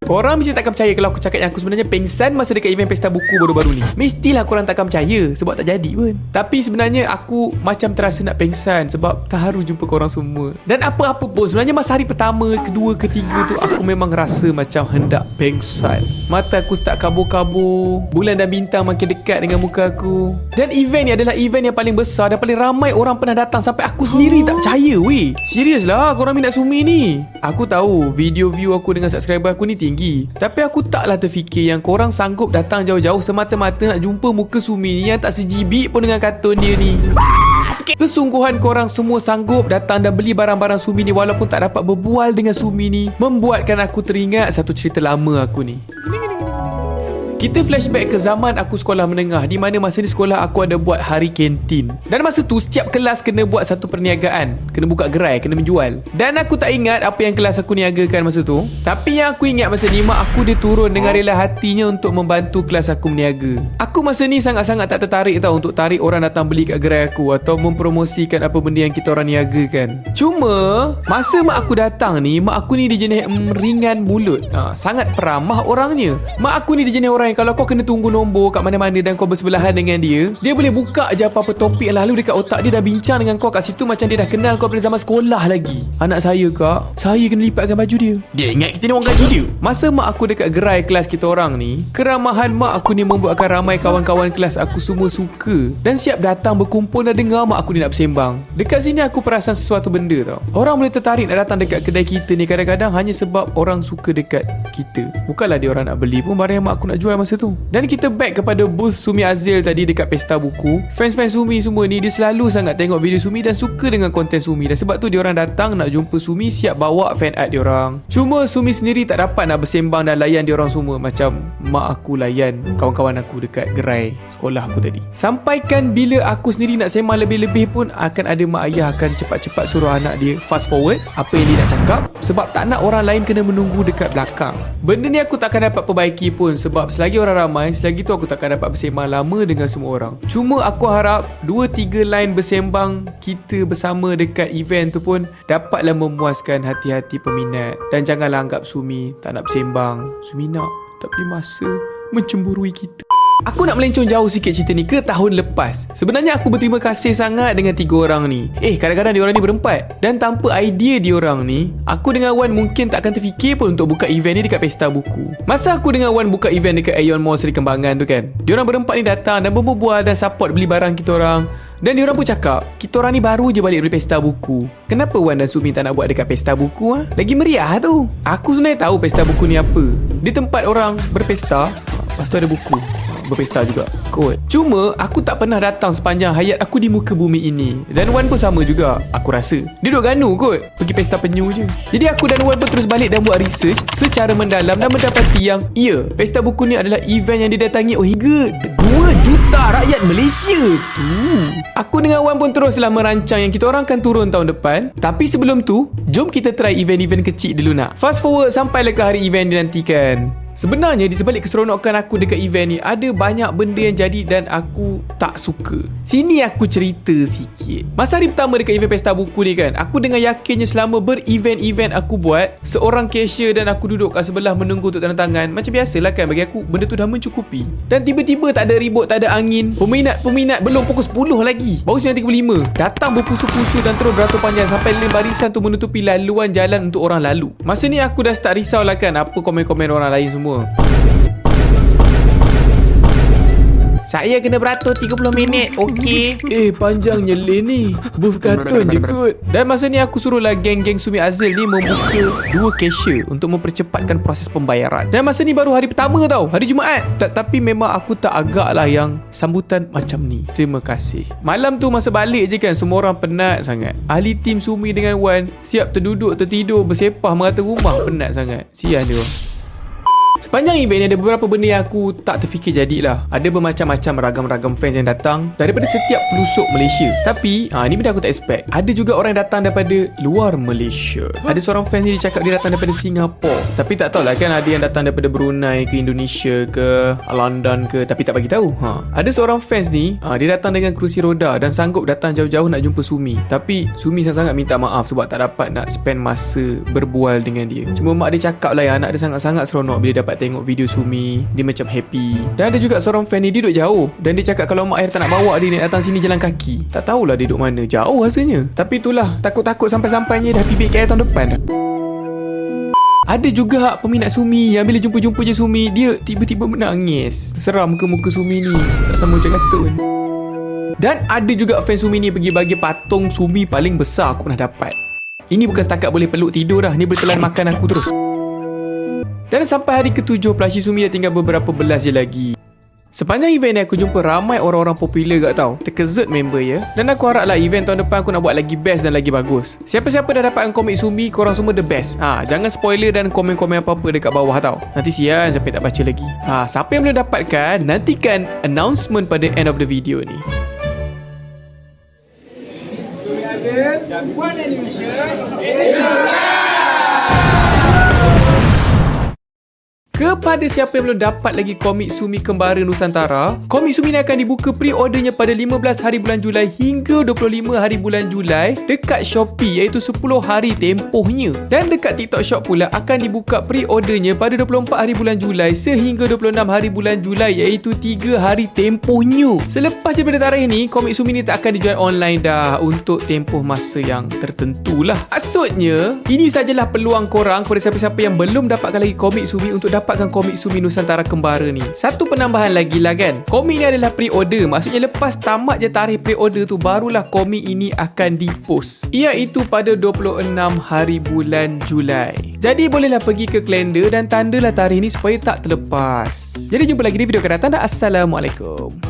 Korang mesti takkan percaya kalau aku cakap yang aku sebenarnya pengsan masa dekat event pesta buku baru-baru ni. Mestilah korang takkan percaya sebab tak jadi pun. Tapi sebenarnya aku macam terasa nak pengsan sebab terharu jumpa korang semua. Dan apa-apa pun sebenarnya masa hari pertama, kedua, ketiga tu aku memang rasa macam hendak pengsan. Mata aku start kabur-kabur, bulan dan bintang makin dekat dengan muka aku. Dan event ni adalah event yang paling besar dan paling ramai orang pernah datang sampai aku sendiri tak percaya weh. Serius lah korang minat Sumi ni. Aku tahu video view aku dengan subscriber aku ni tinggi, tapi aku taklah terfikir yang korang sanggup datang jauh-jauh semata-mata nak jumpa muka Sumi ni yang tak sejibik pun dengan kartun dia ni. Kesungguhan korang semua sanggup datang dan beli barang-barang Sumi ni walaupun tak dapat berbual dengan Sumi ni membuatkan aku teringat satu cerita lama aku ni. Kita flashback ke zaman aku sekolah menengah, di mana masa di sekolah aku ada buat hari kantin. Dan masa tu setiap kelas kena buat satu perniagaan, kena buka gerai, kena menjual. Dan aku tak ingat apa yang kelas aku niagakan masa tu. Tapi yang aku ingat masa ni, mak aku dia turun dengan rela hatinya untuk membantu kelas aku meniaga. Aku masa ni sangat-sangat tak tertarik tau untuk tarik orang datang beli kat gerai aku atau mempromosikan apa benda yang kita orang niagakan. Cuma masa mak aku datang ni, mak aku ni dia jenis ringan mulut, sangat peramah orangnya. Mak aku ni dia jenis orang yang kalau kau kena tunggu nombor kat mana-mana dan kau bersebelahan dengan dia boleh buka je apa-apa topik yang lalu dekat otak dia, dah bincang dengan kau kat situ macam dia dah kenal kau pada zaman sekolah lagi. Anak saya kak, saya kena lipatkan baju dia. Dia ingat kita ni orang gaji dia. Masa mak aku dekat gerai kelas kita orang ni, keramahan mak aku ni membuatkan ramai kawan-kawan kelas aku semua suka dan siap datang berkumpul dan dengar mak aku ni nak bersembang. Dekat sini aku perasan sesuatu benda tau. Orang boleh tertarik nak datang dekat kedai kita ni kadang-kadang hanya sebab orang suka dekat kita. Bukanlah dia orang nak beli pun barang yang mak aku nak jual masa tu. Dan kita back kepada booth Sumi Azil tadi dekat pesta buku. Fans-fans Sumi semua ni dia selalu sangat tengok video Sumi dan suka dengan konten Sumi, dan sebab tu dia orang datang nak jumpa Sumi, siap bawa fan art dia orang. Cuma Sumi sendiri tak dapat nak bersembang dan layan dia orang semua macam mak aku layan kawan-kawan aku dekat gerai sekolah aku tadi. Sampaikan bila aku sendiri nak sembang lebih-lebih pun akan ada mak ayah akan cepat-cepat suruh anak dia fast forward apa yang dia nak cakap sebab tak nak orang lain kena menunggu dekat belakang. Benda ni aku takkan dapat perbaiki pun sebab selagi orang ramai, selagi tu aku takkan dapat bersembang lama dengan semua orang. Cuma aku harap 2-3 line bersembang kita bersama dekat event tu pun dapatlah memuaskan hati-hati peminat. Dan janganlah anggap Sumi tak nak bersembang. Sumi nak, tapi masa mencemburui kita. Aku nak melencong jauh sikit cerita ni ke tahun lepas. Sebenarnya aku berterima kasih sangat dengan 3 orang ni. Kadang-kadang diorang ni berempat. Dan tanpa idea diorang ni, aku dengan Wan mungkin takkan terfikir pun untuk buka event ni dekat pesta buku. Masa aku dengan Wan buka event dekat Aeon Mall Seri Kembangan tu kan, diorang berempat ni datang dan berbual dan support beli barang kita orang. Dan diorang pun cakap, kita orang ni baru je balik dari pesta buku. Kenapa Wan dan Sumi tak nak buat dekat pesta buku? Lagi meriah tu. Aku sebenarnya tahu pesta buku ni apa. Di tempat orang berpesta, lepas tu ada buku berpesta juga kot. Cuma aku tak pernah datang sepanjang hayat aku di muka bumi ini. Dan Wan pun sama juga, aku rasa. Dia duduk ganu kot, pergi pesta penyu je. Jadi aku dan Wan pun terus balik dan buat research secara mendalam dan mendapati yang pesta buku ni adalah event yang didatangi hingga 2 juta rakyat Malaysia tu. Aku dengan Wan pun teruslah merancang yang kita orang akan turun tahun depan. Tapi sebelum tu, jom kita try event-event kecil dulu nak. Fast forward sampailah ke hari event dinantikan. Sebenarnya di sebalik keseronokan aku dekat event ni ada banyak benda yang jadi dan aku tak suka. Sini aku cerita sikit. Masa hari pertama dekat event pesta buku ni kan, aku dengan yakinnya selama ber-event-event aku buat, seorang cashier dan aku duduk kat sebelah menunggu untuk tanda tangan. Macam biasalah kan, bagi aku benda tu dah mencukupi. Dan tiba-tiba tak ada ribut, tak ada angin. Peminat belum pukul 10 lagi, baru 9.35. Datang berpusu-pusu dan terus beratur panjang sampai lane barisan tu menutupi laluan jalan untuk orang lalu. Masa ni aku dah start risau lah kan apa komen-komen orang lain semua. Saya kena beratur 30 minit. Okey. Panjangnya lane ni. Booth kartun je kot. Dan masa ni aku suruhlah geng-geng Sumi Azil ni membuka 2 cashier untuk mempercepatkan proses pembayaran. Dan masa ni baru hari pertama tau, hari Jumaat. Tapi memang aku tak agak lah yang sambutan macam ni. Terima kasih. Malam tu masa balik je kan, semua orang penat sangat. Ahli tim Sumi dengan Wan siap terduduk tertidur bersepah merata rumah, penat sangat. Sian dia. Sepanjang event ni ada beberapa benda yang aku tak terfikir jadilah. Ada bermacam-macam ragam-ragam fans yang datang daripada setiap pelosok Malaysia. Tapi ni benda aku tak expect. Ada juga orang yang datang daripada luar Malaysia. Ada seorang fans ni dia cakap dia datang daripada Singapura. Tapi tak tahulah kan, ada yang datang daripada Brunei ke Indonesia ke London ke, tapi tak bagi tahu. Ada seorang fans ni dia datang dengan kerusi roda dan sanggup datang jauh-jauh nak jumpa Sumi. Tapi Sumi sangat-sangat minta maaf sebab tak dapat nak spend masa berbual dengan dia. Cuma mak dia cakap lah anak dia sangat-sangat seronok bila dapat tengok video Sumi. Dia macam happy. Dan ada juga seorang fan ni, dia duduk jauh dan dia cakap kalau mak air tak nak bawa dia nak datang sini jalan kaki. Tak tahulah dia duduk mana, jauh rasanya. Tapi itulah, takut-takut sampai-sampainya dah PBKL tahun depan dah. Ada juga peminat Sumi yang bila jumpa-jumpa je Sumi, dia tiba-tiba menangis. Seram ke muka Sumi ni, tak sama macam kartun. Dan ada juga fans Sumi ni pergi bagi patung Sumi paling besar aku pernah dapat. Ini bukan setakat boleh peluk tidur dah, ni boleh telan makan aku terus. Dan sampai hari ke-7 plushie Sumi dah tinggal beberapa belas je lagi. Sepanjang event ni aku jumpa ramai orang-orang popular kat tau. Terkejut member ya. Dan aku haraplah event tahun depan aku nak buat lagi best dan lagi bagus. Siapa-siapa dah dapatkan komik Sumi, korang semua the best. Jangan spoiler dan komen-komen apa-apa dekat bawah tau. Nanti sian sampai tak baca lagi. Siapa yang belum dapatkan, nantikan announcement pada end of the video ni. One animation. Kepada siapa yang belum dapat lagi komik Sumi Kembara Nusantara, komik Sumi ni akan dibuka pre-ordernya pada 15 hari bulan Julai hingga 25 hari bulan Julai dekat Shopee, iaitu 10 hari tempohnya. Dan dekat TikTok Shop pula akan dibuka pre-ordernya pada 24 hari bulan Julai sehingga 26 hari bulan Julai, iaitu 3 hari tempohnya. Selepas daripada tarikh ni, komik Sumi ni tak akan dijual online dah untuk tempoh masa yang tertentu lah. Maksudnya, ini sajalah peluang korang kepada siapa-siapa yang belum dapatkan lagi komik Sumi untuk dapatkan komik Sumi Nusantara Kembara ni. Satu penambahan lagi lah kan, komik ni adalah pre-order. Maksudnya lepas tamat je tarikh pre-order tu, barulah komik ini akan dipost, iaitu pada 26 hari bulan Julai. Jadi bolehlah pergi ke kalender dan tandalah tarikh ni supaya tak terlepas. Jadi jumpa lagi di video akan datang. Assalamualaikum.